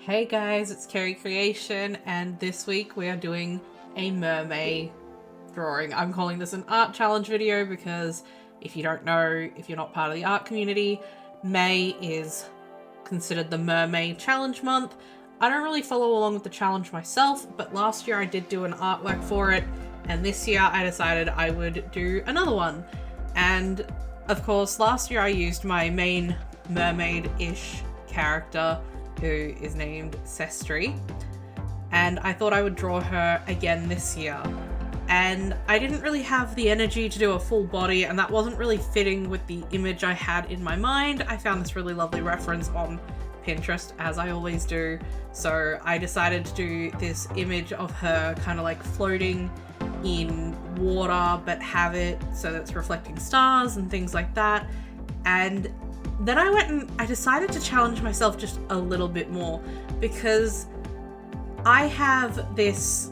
Hey guys, it's Kerry Creation, and this week we are doing a Mer-May drawing. I'm calling this an art challenge video because if you don't know, if you're not part of the art community, May is considered the Mer-May challenge month. I don't really follow along with the challenge myself, but last year I did do an artwork for it, and this year I decided I would do another one. And of course, last year I used my main mermaid-ish character, who is named Sestri, and I thought I would draw her again this year. And I didn't really have the energy to do a full body, and that wasn't really fitting with the image I had in my mind. I found this really lovely reference on Pinterest, as I always do, so I decided to do this image of her kind of like floating in water, but have it so that it's reflecting stars and things like that. And then I decided to challenge myself just a little bit more, because I have this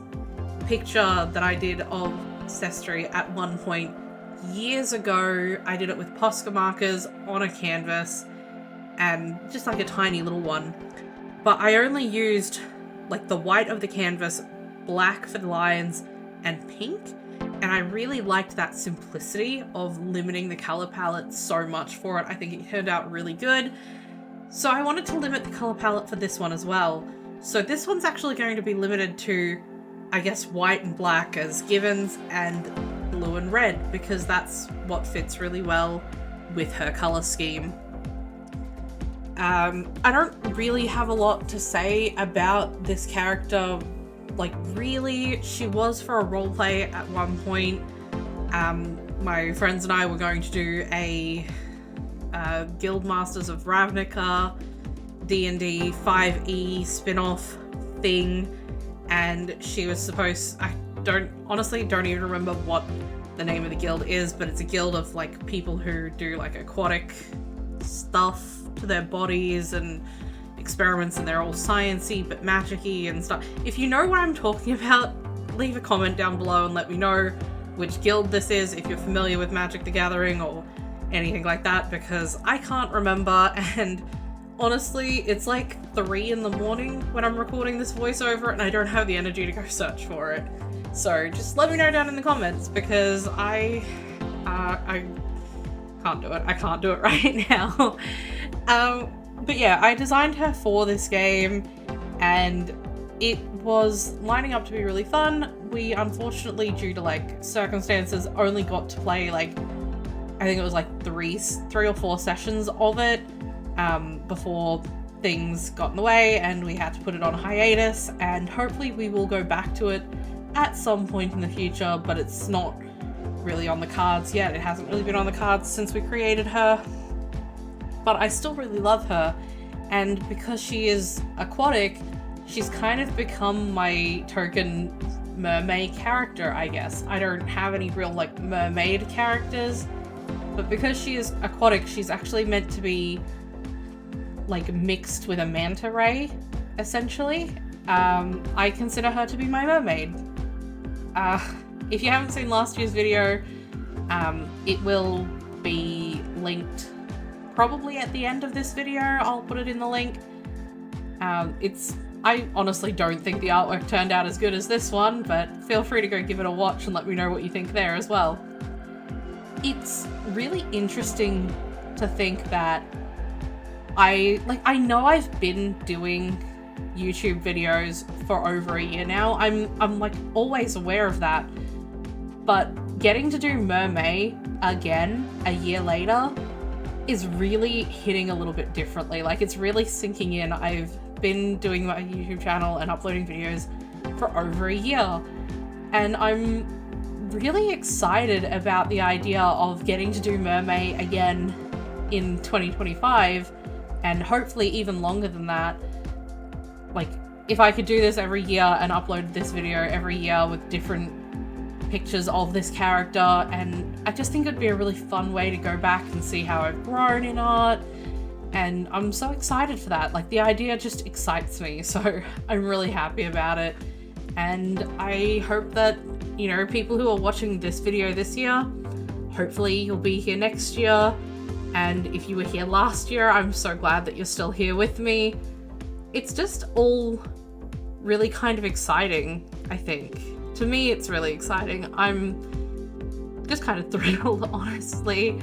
picture that I did of Sestri at one point years ago. I did it with Posca markers on a canvas, and just like a tiny little one. But I only used like the white of the canvas, black for the lines, and pink. And I really liked that simplicity of limiting the color palette so much for it. I think it turned out really good. So I wanted to limit the color palette for this one as well. So this one's actually going to be limited to, I guess, white and black as givens and blue and red, because that's what fits really well with her color scheme. I don't really have a lot to say about this character. Like, really, she was for a roleplay at one point. My friends and I were going to do a Guild Masters of Ravnica D&D 5e spin-off thing, and she was supposed, honestly don't even remember what the name of the guild is, but it's a guild of like people who do like aquatic stuff to their bodies and experiments, and they're all sciencey but magic-y and stuff. If you know what I'm talking about, leave a comment down below and let me know which guild this is, if you're familiar with Magic the Gathering or anything like that, because I can't remember, and honestly it's like 3 in the morning when I'm recording this voiceover and I don't have the energy to go search for it. So just let me know down in the comments, because I can't do it. I can't do it right now. But yeah, I designed her for this game, and it was lining up to be really fun. We unfortunately, due to like circumstances, only got to play like, I think it was like three or four sessions of it before things got in the way and we had to put it on hiatus, and hopefully we will go back to it at some point in the future, but it's not really on the cards yet. It hasn't really been on the cards since we created her. But I still really love her, and because she is aquatic, she's kind of become my token mermaid character, I guess. I don't have any real like mermaid characters, but because she is aquatic, she's actually meant to be like mixed with a manta ray, essentially. I consider her to be my mermaid. If you haven't seen last year's video, it will be linked probably at the end of this video. I'll put it in the link. I honestly don't think the artwork turned out as good as this one, but feel free to go give it a watch and let me know what you think there as well. It's really interesting to think that I know I've been doing YouTube videos for over a year now. I'm like always aware of that, but getting to do Mer-May again a year later is really hitting a little bit differently. Like, it's really sinking in. I've been doing my YouTube channel and uploading videos for over a year, and I'm really excited about the idea of getting to do Mer-May again in 2025, and hopefully even longer than that. Like, if I could do this every year and upload this video every year with different pictures of this character, and I just think it'd be a really fun way to go back and see how I've grown in art, and I'm so excited for that. Like, the idea just excites me, so I'm really happy about it, and I hope that, you know, people who are watching this video this year, hopefully you'll be here next year, and if you were here last year, I'm so glad that you're still here with me. it's just all really kind of exciting, I think. To me, it's really exciting. I'm just kind of thrilled, honestly.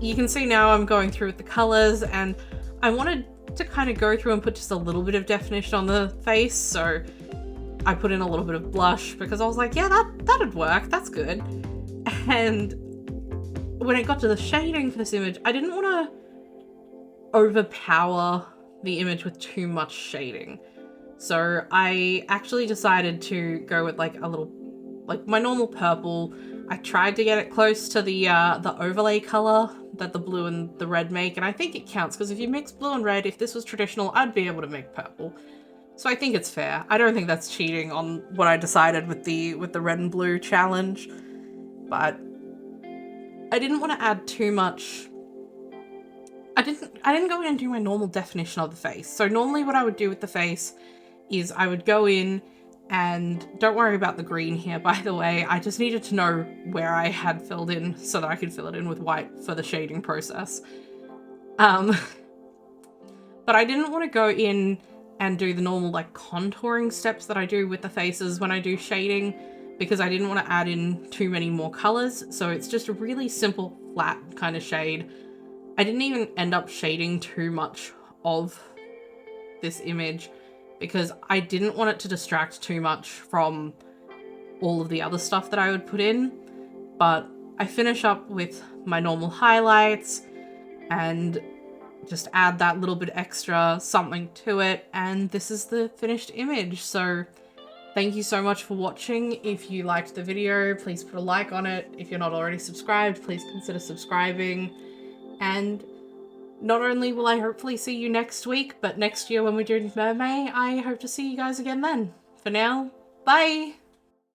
You can see now I'm going through with the colors, and I wanted to kind of go through and put just a little bit of definition on the face, so I put in a little bit of blush because I was like, yeah, that'd work, that's good. And when it got to the shading for this image, I didn't want to overpower the image with too much shading. So I actually decided to go with like a little, like my normal purple. I tried to get it close to the overlay color that the blue and the red make, and I think it counts because if you mix blue and red, if this was traditional, I'd be able to make purple. So I think it's fair. I don't think that's cheating on what I decided with the red and blue challenge, but I didn't want to add too much. I didn't go in and do my normal definition of the face. So normally what I would do with the face is I would go in, and don't worry about the green here, by the way. I just needed to know where I had filled in so that I could fill it in with white for the shading process. But I didn't want to go in and do the normal like contouring steps that I do with the faces when I do shading, because I didn't want to add in too many more colors. So it's just a really simple flat kind of shade. I didn't even end up shading too much of this image because I didn't want it to distract too much from all of the other stuff that I would put in. But I finish up with my normal highlights and just add that little bit extra something to it, and this is the finished image. So thank you so much for watching. If you liked the video, please put a like on it. If you're not already subscribed, please consider subscribing. And not only will I hopefully see you next week, but next year when we're doing Mer-May, I hope to see you guys again then. For now, bye!